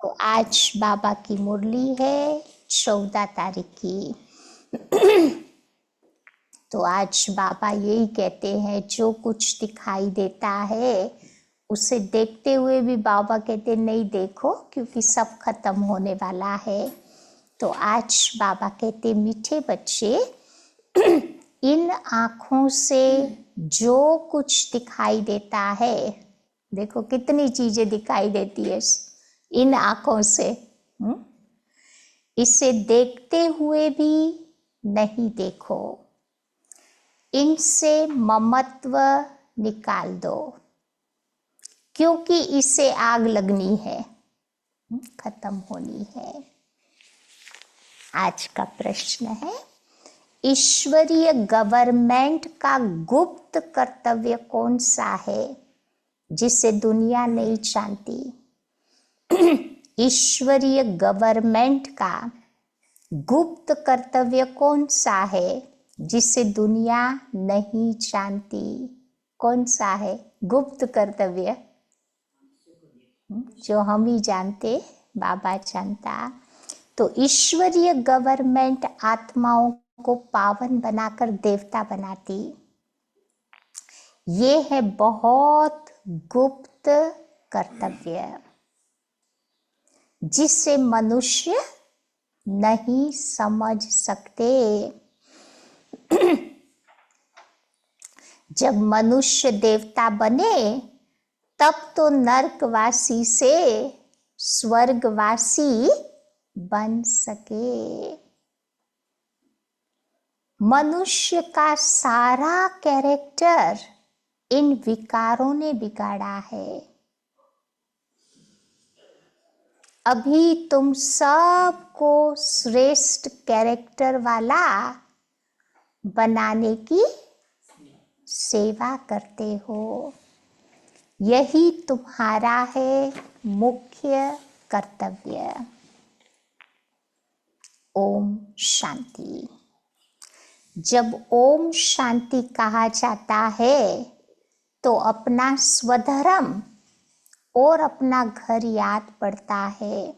तो आज बाबा की मुरली है 14 तारीख की। तो आज बाबा यही कहते हैं, जो कुछ दिखाई देता है उसे देखते हुए भी बाबा कहते नहीं देखो, क्योंकि सब खत्म होने वाला है। तो आज बाबा कहते मीठे बच्चे, इन आँखों से जो कुछ दिखाई देता है, देखो कितनी चीजें दिखाई देती है इन आँखों से, इसे देखते हुए भी नहीं देखो, इनसे ममत्व निकाल दो, क्योंकि इसे आग लगनी है, खत्म होनी है। आज का प्रश्न है, ईश्वरीय गवर्नमेंट का गुप्त कर्तव्य कौन सा है जिसे दुनिया नहीं जानती? ईश्वरीय गवर्नमेंट का गुप्त कर्तव्य कौन सा है जिसे दुनिया नहीं जानती? कौन सा है गुप्त कर्तव्य जो हम ही जानते, बाबा जानता? तो ईश्वरीय गवर्नमेंट आत्माओं को पावन बनाकर देवता बनाती। ये है बहुत गुप्त कर्तव्य जिसे मनुष्य नहीं समझ सकते। जब मनुष्य देवता बने तब तो नरकवासी से स्वर्गवासी बन सके। मनुष्य का सारा कैरेक्टर इन विकारों ने बिगाड़ा है। अभी तुम सबको श्रेष्ठ कैरेक्टर वाला बनाने की सेवा करते हो। यही तुम्हारा है मुख्य कर्तव्य। ओम शांति। जब ओम शांति कहा जाता है तो अपना स्वधर्म और अपना घर याद पड़ता है।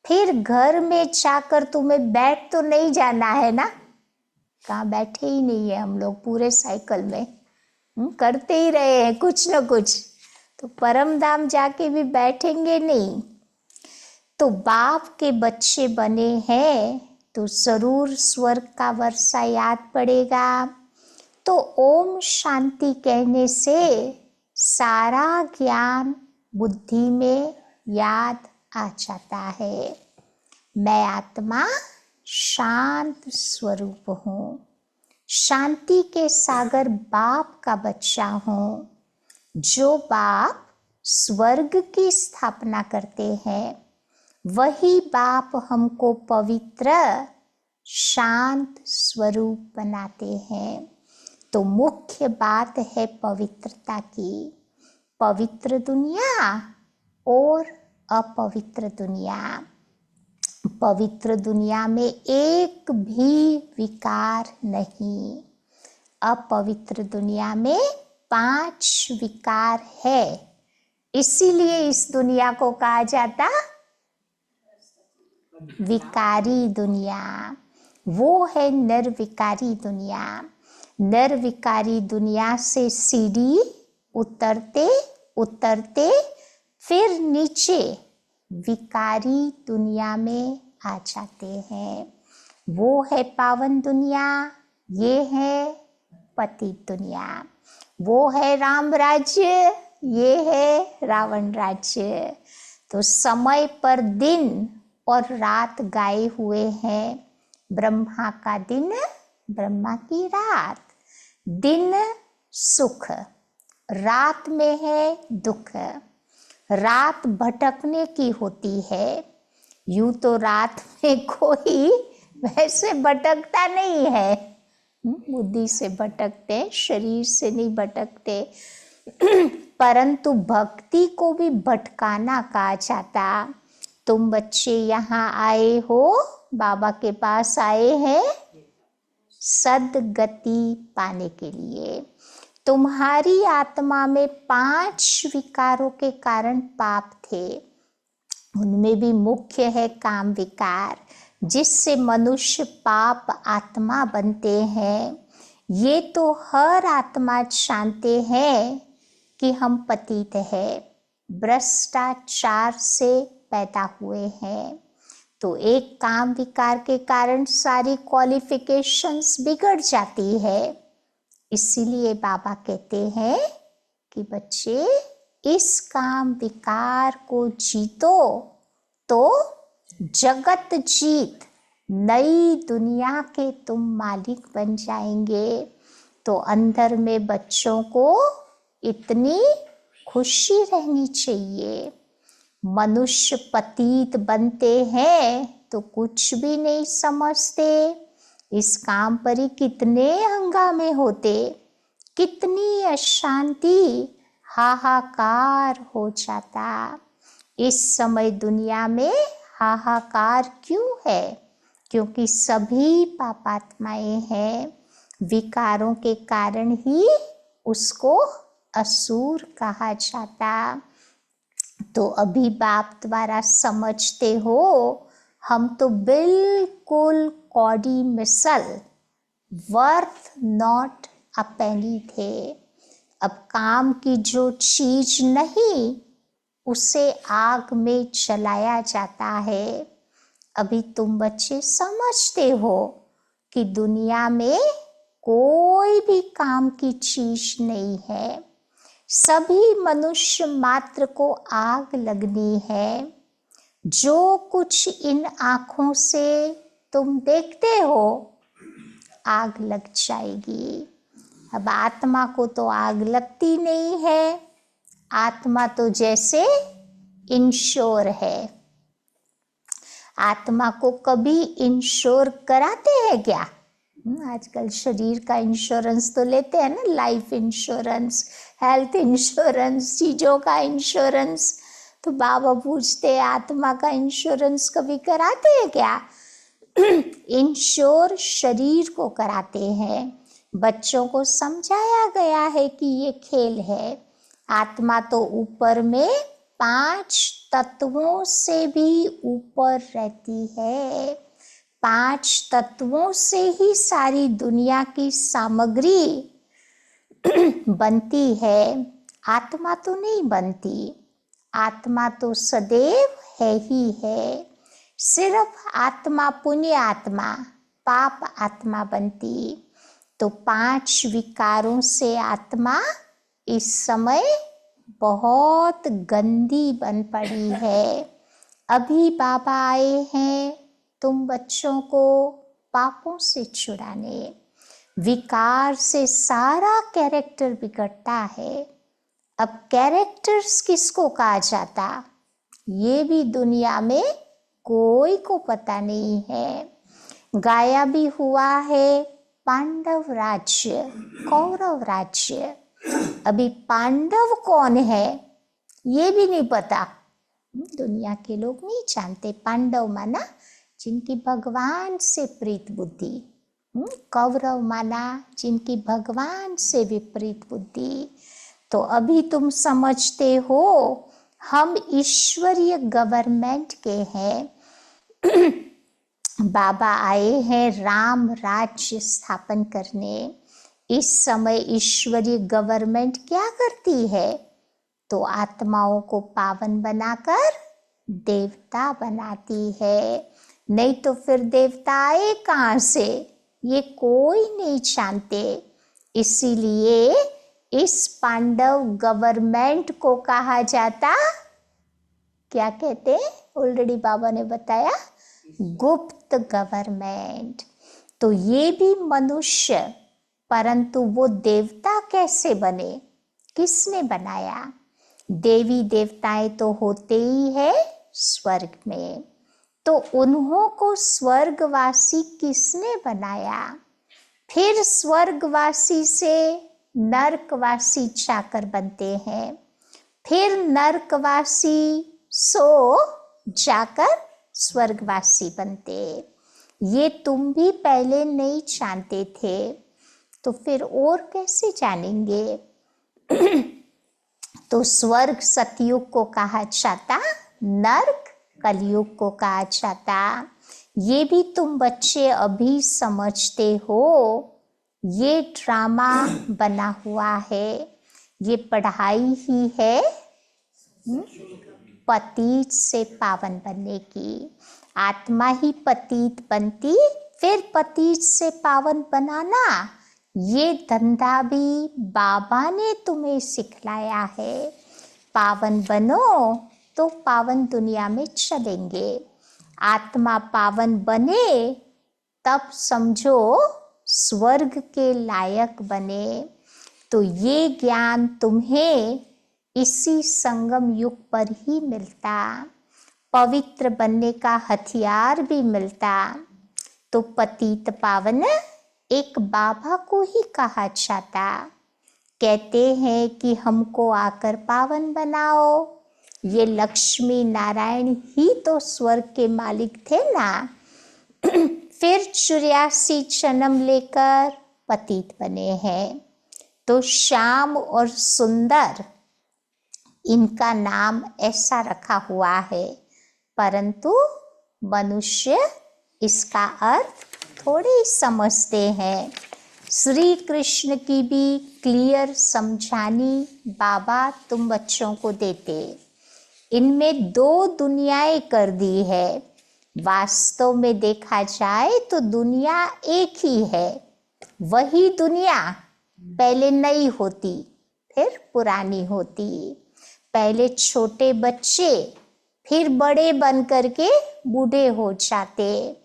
फिर घर में जाकर तुम्हें बैठ तो नहीं जाना है ना, कहाँ बैठे ही नहीं है हम लोग पूरे साइकिल में, करते ही रहे हैं कुछ न कुछ। तो परम धाम जाके भी बैठेंगे नहीं। तो बाप के बच्चे बने हैं तो जरूर स्वर्ग का वर्षा याद पड़ेगा। तो ओम शांति कहने से सारा ज्ञान बुद्धि में याद आ जाता है। मैं आत्मा शांत स्वरूप हूँ, शांति के सागर बाप का बच्चा हूँ। जो बाप स्वर्ग की स्थापना करते हैं वही बाप हमको पवित्र शांत स्वरूप बनाते हैं। तो मुख्य बात है पवित्रता की। पवित्र दुनिया और अपवित्र दुनिया। पवित्र दुनिया में एक भी विकार नहीं। अपवित्र दुनिया में 5 विकार है। इसीलिए इस दुनिया को कहा जाता विकारी दुनिया। वो है निर्विकारी दुनिया। निर्विकारी दुनिया से सीढ़ी उतरते उतरते फिर नीचे विकारी दुनिया में आ जाते हैं। वो है पावन दुनिया, ये है पतित दुनिया। वो है राम राज्य, ये है रावण राज्य। तो समय पर दिन और रात गाए हुए हैं। ब्रह्मा का दिन, ब्रह्मा की रात। दिन सुख, रात में है दुख। रात भटकने की होती है। यूं तो रात में कोई वैसे भटकता नहीं है, बुद्धि से भटकते, शरीर से नहीं भटकते। परंतु भक्ति को भी भटकाना कहा जाता। तुम बच्चे यहाँ आए हो, बाबा के पास आए हैं सद्गति पाने के लिए। तुम्हारी आत्मा में 5 विकारों के कारण पाप थे। उनमें भी मुख्य है काम विकार, जिससे मनुष्य पाप आत्मा बनते हैं। ये तो हर आत्मा जानते हैं कि हम पतित है, भ्रष्टाचार से पैदा हुए हैं। तो एक काम विकार के कारण सारी क्वालिफिकेशंस बिगड़ जाती है। इसीलिए बाबा कहते हैं कि बच्चे इस काम विकार को जीतो तो जगत जीत, नई दुनिया के तुम मालिक बन जाएंगे। तो अंदर में बच्चों को इतनी खुशी रहनी चाहिए। मनुष्य पतित बनते हैं तो कुछ भी नहीं समझते। इस काम पर ही कितने हंगामे होते, कितनी अशांति, हाहाकार हो जाता। इस समय दुनिया में हाहाकार क्यों है? क्योंकि सभी पापात्माएं हैं। विकारों के कारण ही उसको असुर कहा जाता। तो अभी बाप द्वारा समझते हो, हम तो बिल्कुल कौड़ी मिसल, वर्थ नॉट अ पेनी थे। अब काम की जो चीज नहीं, उसे आग में जलाया जाता है। अभी तुम बच्चे समझते हो कि दुनिया में कोई भी काम की चीज नहीं है। सभी मनुष्य मात्र को आग लगनी है। जो कुछ इन आँखों से तुम देखते हो, आग लग जाएगी। अब आत्मा को तो आग लगती नहीं है। आत्मा तो जैसे इंश्योर है। आत्मा को कभी इंश्योर कराते हैं क्या? आजकल शरीर का इंश्योरेंस तो लेते हैं ना, लाइफ इंश्योरेंस, हेल्थ इंश्योरेंस, चीज़ों का इंश्योरेंस। तो बाबा पूछते हैं आत्मा का इंश्योरेंस कभी कराते हैं क्या? इंश्योर शरीर को कराते हैं। बच्चों को समझाया गया है कि ये खेल है। आत्मा तो ऊपर में 5 तत्वों से भी ऊपर रहती है। 5 तत्वों से ही सारी दुनिया की सामग्री बनती है। आत्मा तो नहीं बनती। आत्मा तो सदैव है ही है। सिर्फ आत्मा पुण्य आत्मा, पाप आत्मा बनती। तो 5 विकारों से आत्मा इस समय बहुत गंदी बन पड़ी है। अभी बाबा आए हैं तुम बच्चों को पापों से छुड़ाने। विकार से सारा कैरेक्टर बिगड़ता है। अब कैरेक्टर्स किसको कहा जाता, ये भी दुनिया में कोई को पता नहीं है। गाया भी हुआ है पांडव राज्य, कौरव राज्य। अभी पांडव कौन है ये भी नहीं पता। दुनिया के लोग नहीं जानते। पांडव माना जिनकी भगवान से प्रीत बुद्धि, कौरव माना जिनकी भगवान से विपरीत बुद्धि। तो अभी तुम समझते हो हम ईश्वरीय गवर्नमेंट के हैं। बाबा आए हैं राम राज्य स्थापन करने। इस समय ईश्वरीय गवर्नमेंट क्या करती है? तो आत्माओं को पावन बनाकर देवता बनाती है। नहीं तो फिर देवता आए कहाँ से, ये कोई नहीं जानते। इसीलिए इस पांडव गवर्नमेंट को कहा जाता, क्या कहते हैं? ऑलरेडी बाबा ने बताया, गुप्त गवर्नमेंट। तो ये भी मनुष्य, परंतु वो देवता कैसे बने, किसने बनाया? देवी देवताएं तो होते ही है स्वर्ग में। तो उन्हों को स्वर्गवासी किसने बनाया? फिर स्वर्गवासी से नरकवासी जाकर बनते हैं। फिर नरकवासी सो जाकर स्वर्गवासी बनते। ये तुम भी पहले नहीं जानते थे, तो फिर और कैसे जानेंगे? तो स्वर्ग सतयुग को कहा जाता, नर्क कलयुग को कहा जाता। ये भी तुम बच्चे अभी समझते हो, ये ड्रामा बना हुआ है, ये पढ़ाई ही है पतित से पावन बनने की। आत्मा ही पतित बनती, फिर पतित से पावन बनाना, ये धंधा भी बाबा ने तुम्हें सिखलाया है। पावन बनो तो पावन दुनिया में चलेंगे। आत्मा पावन बने तब समझो स्वर्ग के लायक बने। तो ये ज्ञान तुम्हें इसी संगम युग पर ही मिलता, पवित्र बनने का हथियार भी मिलता। तो पतित पावन एक बाबा को ही कहा जाता। कहते हैं कि हमको आकर पावन बनाओ। ये लक्ष्मी नारायण ही तो स्वर्ग के मालिक थे ना। फिर 84 जन्म लेकर पतित बने हैं। तो श्याम और सुंदर इनका नाम ऐसा रखा हुआ है, परंतु मनुष्य इसका अर्थ थोड़े ही समझते हैं। श्री कृष्ण की भी क्लियर समझानी बाबा तुम बच्चों को देते। इनमें 2 दुनियाएं कर दी है। वास्तव में देखा जाए तो दुनिया एक ही है। वही दुनिया पहले नई होती, फिर पुरानी होती। पहले छोटे बच्चे, फिर बड़े बन करके बूढ़े हो जाते।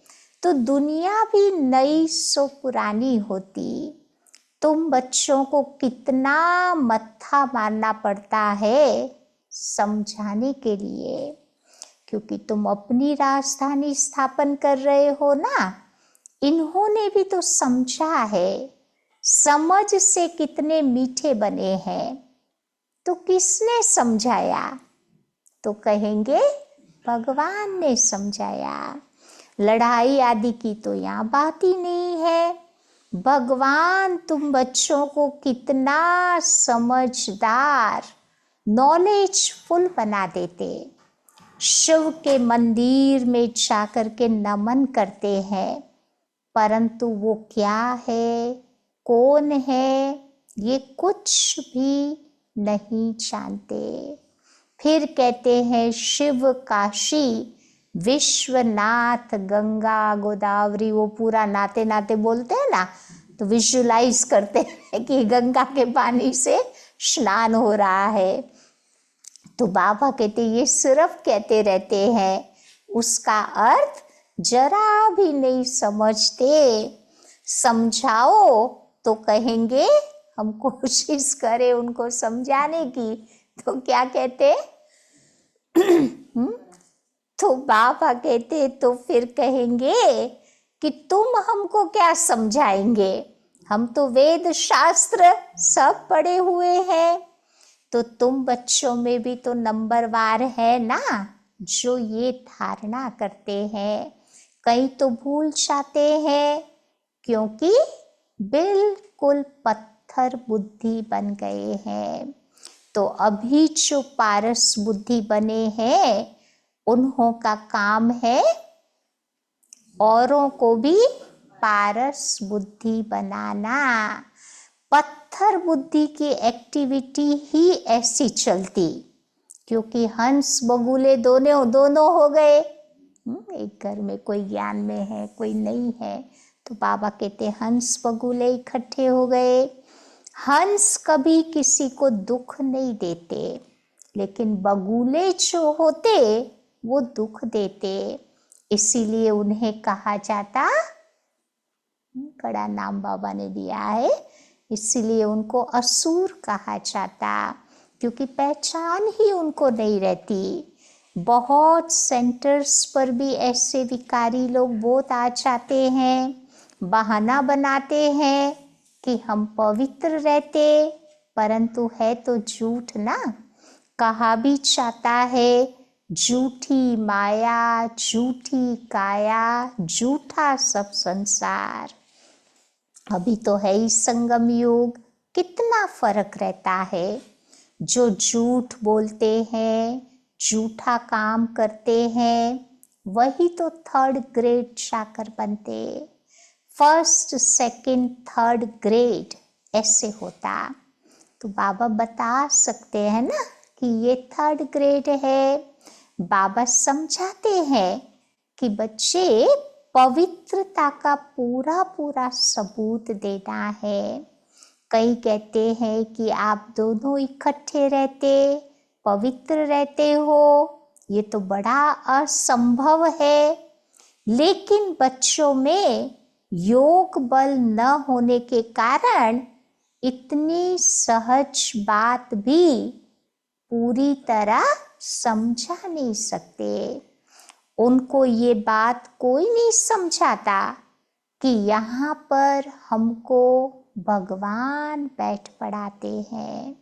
तो दुनिया भी नई सो पुरानी होती। तुम बच्चों को कितना मत्था मारना पड़ता है समझाने के लिए, क्योंकि तुम अपनी राजधानी स्थापन कर रहे हो ना। इन्होंने भी तो समझा है। समझ से कितने मीठे बने हैं। तो किसने समझाया? तो कहेंगे भगवान ने समझाया। लड़ाई आदि की तो यहाँ बात ही नहीं है। भगवान तुम बच्चों को कितना समझदार, नॉलेजफुल बना देते। शिव के मंदिर में जाकर के नमन करते हैं, परंतु वो क्या है, कौन है, ये कुछ भी नहीं जानते। फिर कहते हैं शिव काशी विश्वनाथ गंगा गोदावरी, वो पूरा नाते नाते बोलते हैं ना, तो विजुलाइज करते हैं कि गंगा के पानी से स्नान हो रहा है। तो बाबा कहते ये सिर्फ कहते रहते हैं, उसका अर्थ जरा भी नहीं समझते। समझाओ तो कहेंगे हम कोशिश करें उनको समझाने की, तो क्या कहते तो बाबा कहते तो फिर कहेंगे कि तुम हमको क्या समझाएंगे, हम तो वेद शास्त्र सब पढ़े हुए हैं। तो तुम बच्चों में भी तो नंबरवार है ना, जो ये धारणा करते हैं। कई तो भूल जाते हैं, क्योंकि बिल्कुल पत्थर बुद्धि बन गए हैं। तो अभी जो पारस बुद्धि बने हैं, उन्हों का काम है औरों को भी पारस बुद्धि बनाना। पत्थर बुद्धि की एक्टिविटी ही ऐसी चलती, क्योंकि हंस बगुले दोनों हो गए। एक घर में कोई ज्ञान में है, कोई नहीं है, तो बाबा कहते हंस बगुले इकट्ठे हो गए। हंस कभी किसी को दुख नहीं देते, लेकिन बगुले जो होते वो दुख देते। इसीलिए उन्हें कहा जाता, बड़ा नाम बाबा ने दिया है, इसीलिए उनको असुर कहा जाता, क्योंकि पहचान ही उनको नहीं रहती। बहुत सेंटर्स पर भी ऐसे विकारी लोग बहुत आ जाते हैं, बहाना बनाते हैं कि हम पवित्र रहते, परंतु है तो झूठ ना। कहा भी जाता है झूठी माया, झूठी काया, झूठा सब संसार। अभी तो है ही संगम युग, कितना फर्क रहता है। जो झूठ बोलते हैं, झूठा काम करते हैं वही तो थर्ड ग्रेड जाकर बनते। फर्स्ट सेकंड थर्ड ग्रेड ऐसे होता। तो बाबा बता सकते हैं ना कि ये थर्ड ग्रेड है। बाबा समझाते हैं कि बच्चे पवित्रता का पूरा पूरा सबूत देना है। कई कहते हैं कि आप दोनों इकट्ठे रहते पवित्र रहते हो, ये तो बड़ा असंभव है। लेकिन बच्चों में योग बल न होने के कारण इतनी सहज बात भी पूरी तरह समझा नहीं सकते। उनको ये बात कोई नहीं समझाता कि यहाँ पर हमको भगवान बैठ पढ़ाते हैं।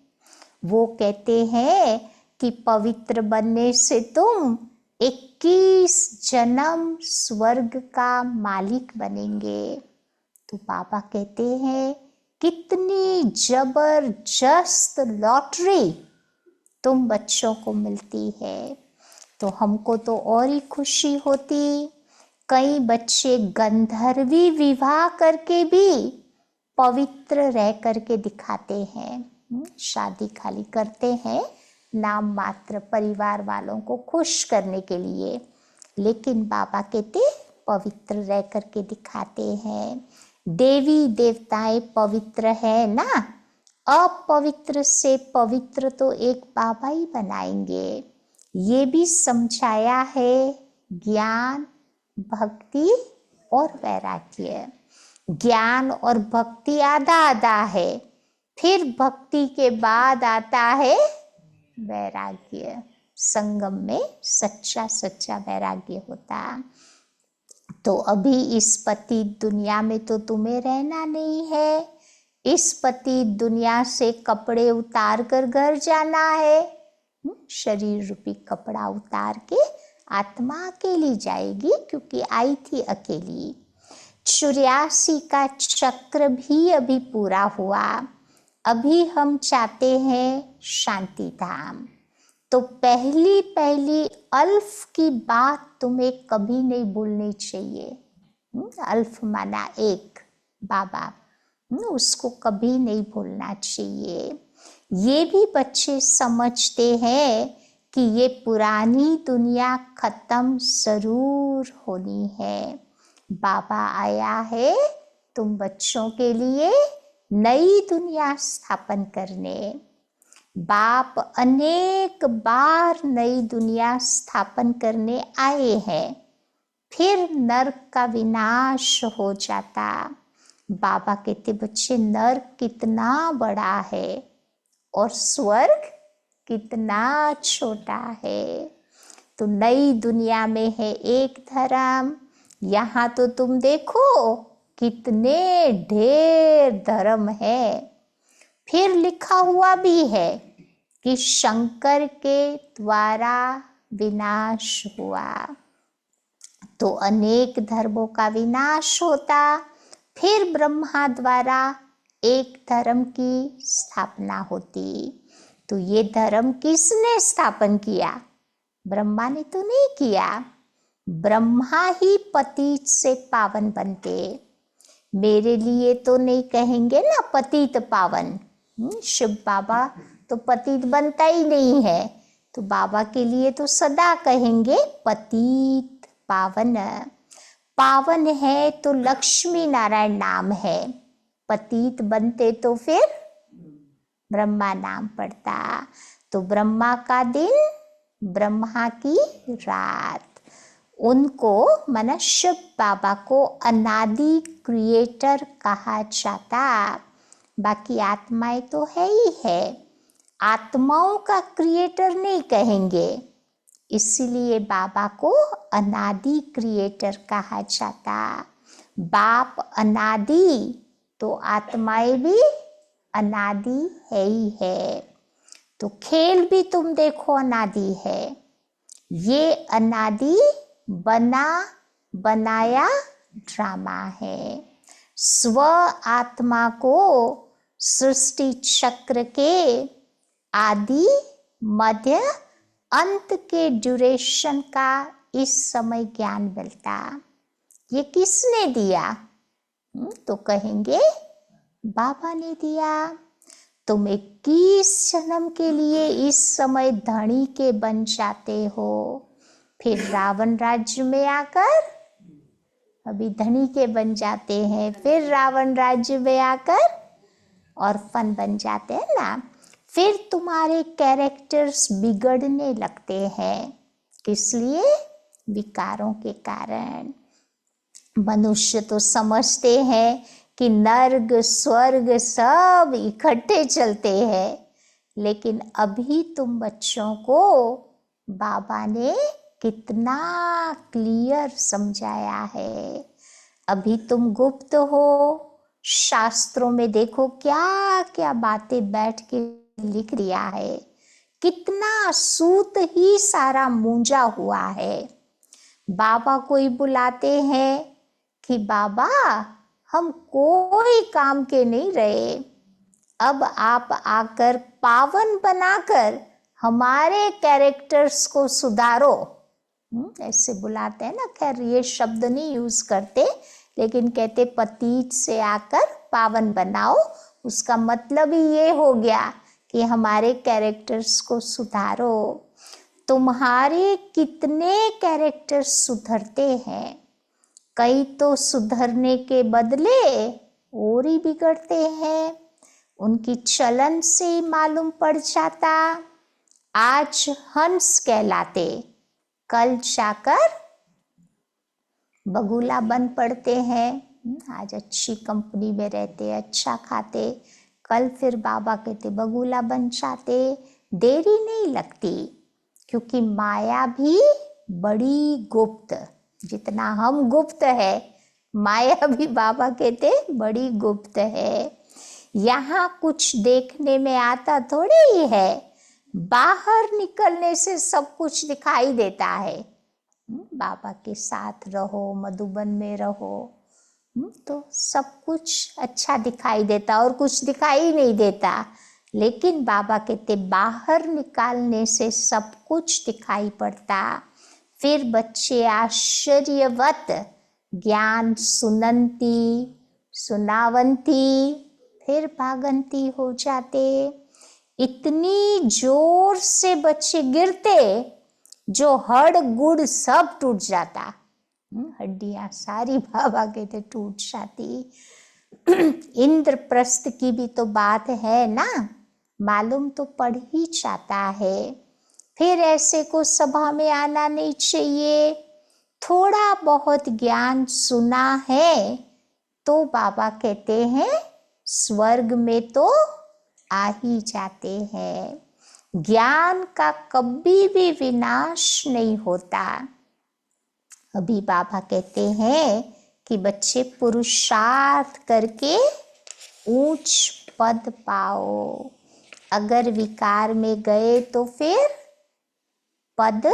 वो कहते हैं कि पवित्र बनने से तुम 21 जन्म स्वर्ग का मालिक बनेंगे। तो बाबा कहते हैं कितनी जबरदस्त लॉटरी तुम बच्चों को मिलती है। तो हमको तो और ही खुशी होती। कई बच्चे गंधर्वी विवाह करके भी पवित्र रह करके दिखाते हैं। शादी खाली करते हैं नाम मात्र, परिवार वालों को खुश करने के लिए, लेकिन बाबा कहते पवित्र रह करके दिखाते हैं। देवी देवताएं पवित्र है ना, अपवित्र से पवित्र तो एक बाबा ही बनाएंगे। ये भी समझाया है ज्ञान, भक्ति और वैराग्य। ज्ञान और भक्ति आधा आधा है, फिर भक्ति के बाद आता है वैराग्य। संगम में सच्चा सच्चा वैराग्य होता। तो अभी इस पतित दुनिया में तो तुम्हें रहना नहीं है। इस पतित दुनिया से कपड़े उतार कर घर जाना है। शरीर रूपी कपड़ा उतार के आत्मा अकेली जाएगी, क्योंकि आई थी अकेली। 84 का चक्र भी अभी पूरा हुआ। अभी हम चाहते हैं शांति धाम। तो पहली पहली अल्फ की बात तुम्हें कभी नहीं भूलनी चाहिए। अल्फ माना एक, बाबा, उसको कभी नहीं भूलना चाहिए। ये भी बच्चे समझते हैं कि ये पुरानी दुनिया खत्म जरूर होनी है। बाबा आया है तुम बच्चों के लिए नई दुनिया स्थापन करने। बाप अनेक बार नई दुनिया स्थापन करने आए हैं, फिर नर्क का विनाश हो जाता। बाबा कहते बच्चे नर्क कितना बड़ा है और स्वर्ग कितना छोटा है। तो नई दुनिया में है एक धर्म। यहाँ तो तुम देखो कितने ढेर धर्म है। फिर लिखा हुआ भी है कि शंकर के द्वारा विनाश हुआ, तो अनेक धर्मों का विनाश होता। फिर ब्रह्मा द्वारा एक धर्म की स्थापना होती। तो ये धर्म किसने स्थापन किया? ब्रह्मा ने तो नहीं किया। ब्रह्मा ही पतित से पावन बनते। मेरे लिए तो नहीं कहेंगे ना पतित पावन। शिव बाबा तो पतित बनता ही नहीं है, तो बाबा के लिए तो सदा कहेंगे पतित पावन। पावन है तो लक्ष्मी नारायण नाम है, पतित बनते तो फिर ब्रह्मा नाम पड़ता। तो ब्रह्मा का दिन, ब्रह्मा की रात, उनको माना शिव बाबा को अनादि क्रिएटर कहा जाता। बाकी आत्माएं तो है ही है, आत्माओं का क्रिएटर नहीं कहेंगे, इसीलिए बाबा को अनादि क्रिएटर कहा जाता। बाप अनादि तो आत्माएं भी अनादि है ही है। तो खेल भी तुम देखो अनादि है। ये अनादि बना बनाया ड्रामा है। स्व आत्मा को सृष्टि चक्र के आदि, मध्य, अंत के ड्यूरेशन का इस समय ज्ञान मिलता। ये किसने दिया? तो कहेंगे बाबा ने दिया। तुम 21 जन्म के लिए इस समय धनी के बन जाते हो, फिर रावण राज्य में आकर अभी धनी के बन जाते हैं, फिर रावण राज्य में आकर ऑर्फन बन जाते हैं ना। फिर तुम्हारे कैरेक्टर्स बिगड़ने लगते हैं। किस लिए? विकारों के कारण। मनुष्य तो समझते हैं कि नर्क स्वर्ग सब इकट्ठे चलते हैं, लेकिन अभी तुम बच्चों को बाबा ने कितना क्लियर समझाया है। अभी तुम गुप्त हो, शास्त्रों में देखो क्या क्या बातें बैठ के लिख दिया है, कितना सूत ही सारा मूंजा हुआ है। बाबा को ही बुलाते हैं कि बाबा हम कोई काम के नहीं रहे, अब आप आकर पावन बनाकर हमारे कैरेक्टर्स को सुधारो। ऐसे बुलाते हैं ना। खैर ये शब्द नहीं यूज करते, लेकिन कहते पतीत से आकर पावन बनाओ। उसका मतलब ही ये हो गया कि हमारे कैरेक्टर्स को सुधारो। तुम्हारे कितने कैरेक्टर्स सुधरते हैं, कई तो सुधरने के बदले और ही बिगड़ते हैं। उनकी चलन से ही मालूम पड़ जाता। आज हंस कहलाते, कल जाकर बगुला बन पड़ते हैं। आज अच्छी कंपनी में रहते, अच्छा खाते, कल फिर बाबा कहते बगुला बन जाते। देरी नहीं लगती, क्योंकि माया भी बड़ी गुप्त, जितना हम गुप्त है माया भी बाबा कहते बड़ी गुप्त है। यहाँ कुछ देखने में आता थोड़ी ही है, बाहर निकलने से सब कुछ दिखाई देता है। बाबा के साथ रहो, मधुबन में रहो, तो सब कुछ अच्छा दिखाई देता और कुछ दिखाई नहीं देता। लेकिन बाबा कहते बाहर निकालने से सब कुछ दिखाई पड़ता। फिर बच्चे आश्चर्यवत ज्ञान सुनंती सुनावंती फिर भागंती हो जाते। इतनी जोर से बच्चे गिरते जो हड़ गुड़ सब टूट जाता। हड्डियां सारी बाबा कहते टूट जाती। इंद्रप्रस्थ की भी तो बात है ना, मालूम तो पड़ ही जाता है। फिर ऐसे को सभा में आना नहीं चाहिए। थोड़ा बहुत ज्ञान सुना है तो बाबा कहते हैं स्वर्ग में तो आ ही जाते हैं। ज्ञान का कभी भी विनाश नहीं होता। अभी बाबा कहते हैं कि बच्चे पुरुषार्थ करके ऊंच पद पाओ। अगर विकार में गए तो फिर पद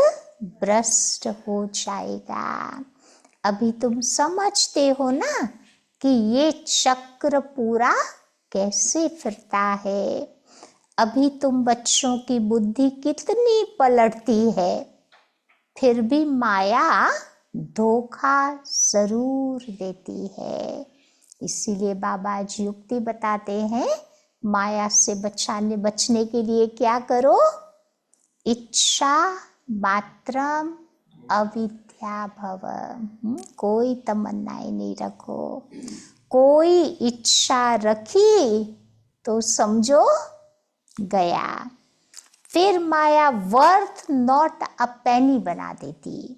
भ्रष्ट हो जाएगा। अभी तुम समझते हो ना कि ये चक्र पूरा कैसे फिरता है। अभी तुम बच्चों की बुद्धि कितनी पलटती है, फिर भी माया धोखा जरूर देती है। इसीलिए बाबा जी युक्ति बताते हैं, माया से बचने के लिए क्या करो? इच्छा मात्रम अविद्या भव। कोई तमन्नाएं नहीं रखो। कोई इच्छा रखी तो समझो गया। फिर माया वर्थ नॉट अ पेनी बना देती।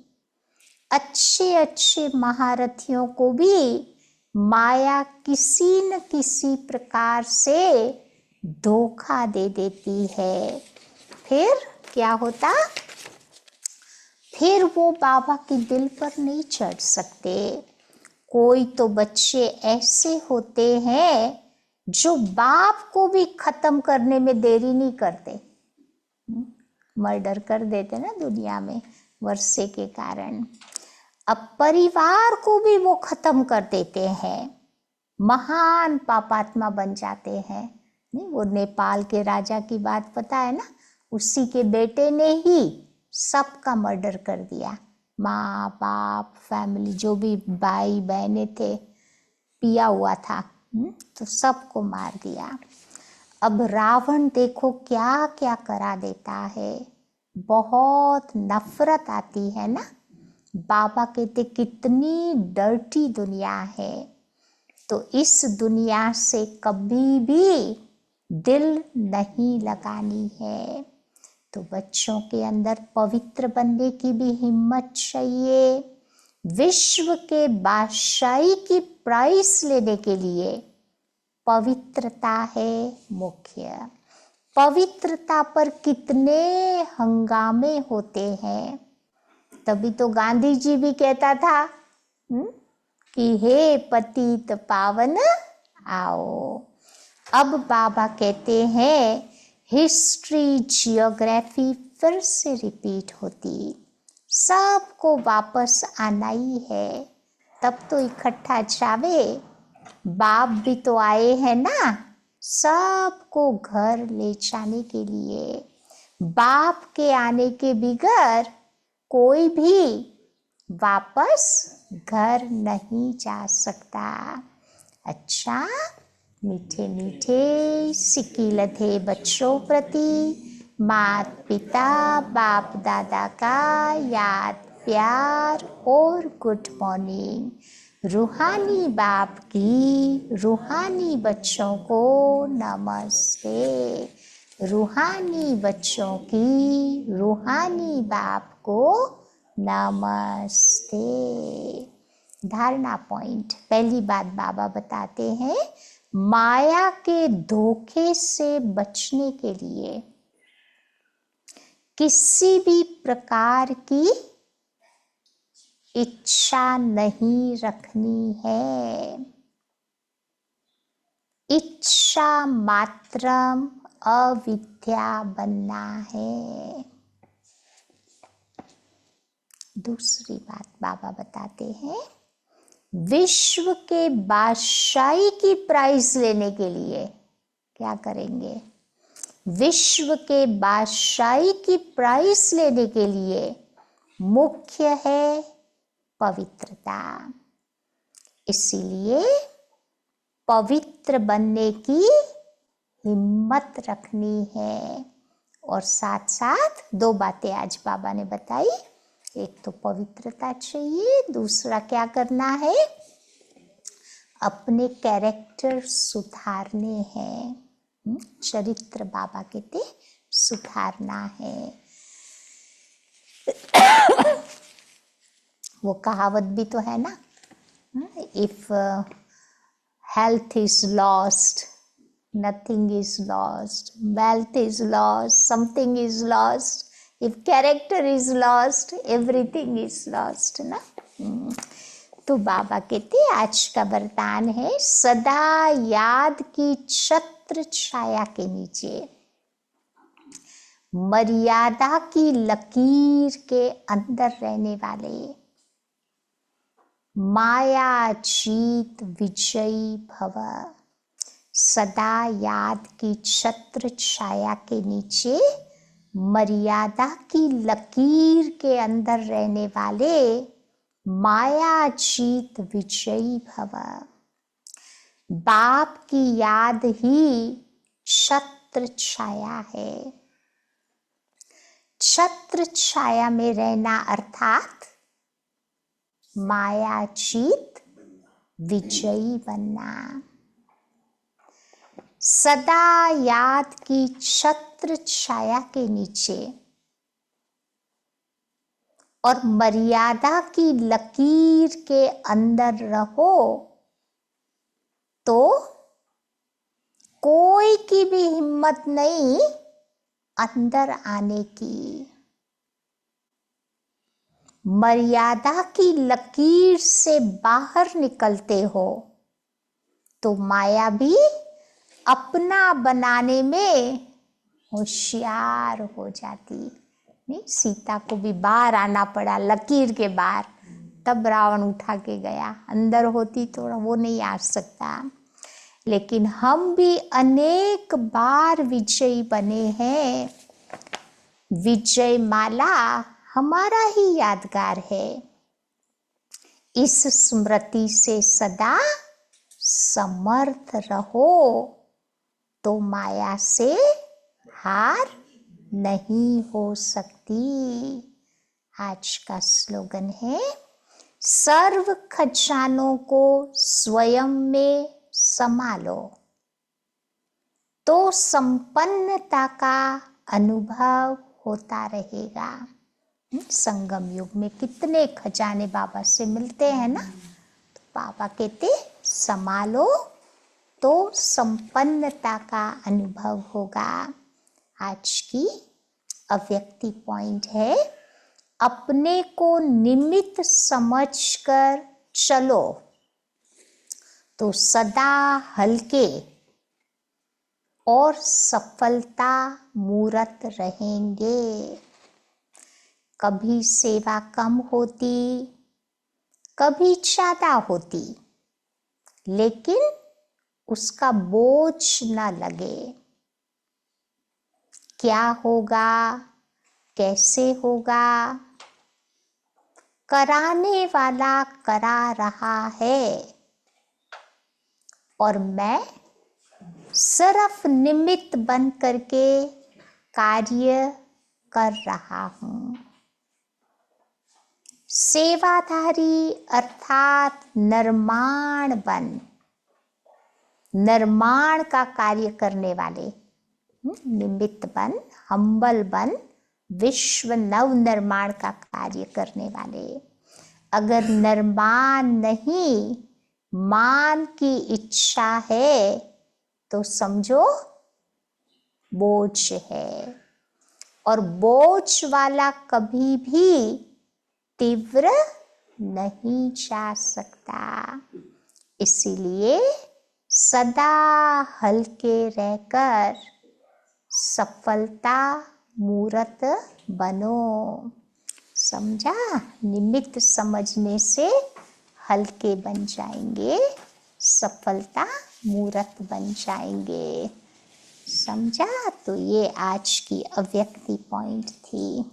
अच्छे अच्छे महारथियों को भी माया किसी न किसी प्रकार से धोखा दे देती है। फिर क्या होता? फिर वो बाबा के दिल पर नहीं चढ़ सकते। कोई तो बच्चे ऐसे होते हैं जो बाप को भी खत्म करने में देरी नहीं करते। मर्डर कर देते ना दुनिया में वर्षे के कारण। अब परिवार को भी वो खत्म कर देते हैं, महान पापात्मा बन जाते हैं। नहीं, वो नेपाल के राजा की बात पता है ना, उसी के बेटे ने ही सबका मर्डर कर दिया, माँ बाप, फैमिली, जो भी भाई बहनें थे, पिया हुआ था, तो सबको मार दिया। अब रावण देखो क्या क्या करा देता है, बहुत नफरत आती है ना। बाबा कहते कितनी डर्टी दुनिया है, तो इस दुनिया से कभी भी दिल नहीं लगानी है। तो बच्चों के अंदर पवित्र बनने की भी हिम्मत चाहिए। विश्व के बादशाही की प्राइस लेने के लिए पवित्रता है मुख्य। पवित्रता पर कितने हंगामे होते हैं। तभी तो गांधी जी भी कहता था कि हे पतित पावन आओ। अब बाबा कहते हैं हिस्ट्री, जियोग्राफी फिर से रिपीट होती, सबको वापस आना ही है। तब तो इकट्ठा जावे, बाप भी तो आए हैं ना, सबको घर ले जाने के लिए। बाप के आने के बगैर कोई भी वापस घर नहीं जा सकता। अच्छा, मीठे मीठे सिकीलधे बच्चों प्रति माता पिता बाप दादा का याद, प्यार और गुड मॉर्निंग। रूहानी बाप की रूहानी बच्चों को नमस्ते। रूहानी बच्चों की रूहानी बाप को नमस्ते। धारणा पॉइंट, पहली बात बाबा बताते हैं, माया के धोखे से बचने के लिए किसी भी प्रकार की इच्छा नहीं रखनी है। इच्छा मात्रम अविद्या बनना है। दूसरी बात बाबा बताते हैं, विश्व के बादशाही की प्राइज लेने के लिए क्या करेंगे? विश्व के बादशाही की प्राइज लेने के लिए मुख्य है पवित्रता। इसीलिए पवित्र बनने की हिम्मत रखनी है। और साथ साथ दो बातें आज बाबा ने बताई, एक तो पवित्रता चाहिए, दूसरा क्या करना है, अपने कैरेक्टर सुधारने हैं। चरित्र बाबा कहते सुधारना है। वो कहावत भी तो है ना, if health is lost, nothing is lost, wealth is lost, something is lost, if character is lost, everything is lost ना। तो बाबा कहते आज का वरदान है, सदा याद की छत्र छाया के नीचे, मर्यादा की लकीर के अंदर रहने वाले, माया जीत विजयी भव। सदा याद की छत्र छाया के नीचे, मर्यादा की लकीर के अंदर रहने वाले, माया जीत विजयी भव। बाप की याद ही छत्र छाया है। छत्र छाया में रहना अर्थात माया जीत विजयी बनना। सदा याद की छत्र छाया के नीचे और मर्यादा की लकीर के अंदर रहो तो कोई की भी हिम्मत नहीं अंदर आने की। मर्यादा की लकीर से बाहर निकलते हो तो माया भी अपना बनाने में होशियार हो जाती। नहीं, सीता को भी बाहर आना पड़ा लकीर के बाहर, तब रावण उठा के गया। अंदर होती तो वो नहीं आ सकता। लेकिन हम भी अनेक बार विजयी बने हैं। विजय माला हमारा ही यादगार है। इस स्मृति से सदा समर्थ रहो, तो माया से हार नहीं हो सकती। आज का स्लोगन है, सर्व खजानों को स्वयं में समा लो, तो संपन्नता का अनुभव होता रहेगा। संगम युग में कितने खजाने बाबा से मिलते हैं ना, तो बाबा कहते संभालो तो संपन्नता का अनुभव होगा। आज की अव्यक्ति पॉइंट है, अपने को निमित्त समझकर चलो तो सदा हल्के और सफलता मूरत रहेंगे। कभी सेवा कम होती, कभी ज्यादा होती, लेकिन उसका बोझ न लगे। क्या होगा, कैसे होगा, कराने वाला करा रहा है और मैं सिर्फ निमित्त बन करके कार्य कर रहा हूं। सेवाधारी अर्थात निर्माण बन, निर्माण का कार्य करने वाले, निमित्त बन, हम्बल बन, विश्व नव निर्माण का कार्य करने वाले। अगर निर्माण नहीं, मान की इच्छा है, तो समझो बोझ है, और बोझ वाला कभी भी तीव्र नहीं जा सकता। इसीलिए सदा हल्के रहकर सफलता मूरत बनो। समझा? निमित्त समझने से हल्के बन जाएंगे, सफलता मूरत बन जाएंगे। समझा? तो ये आज की अव्यक्ति पॉइंट थी।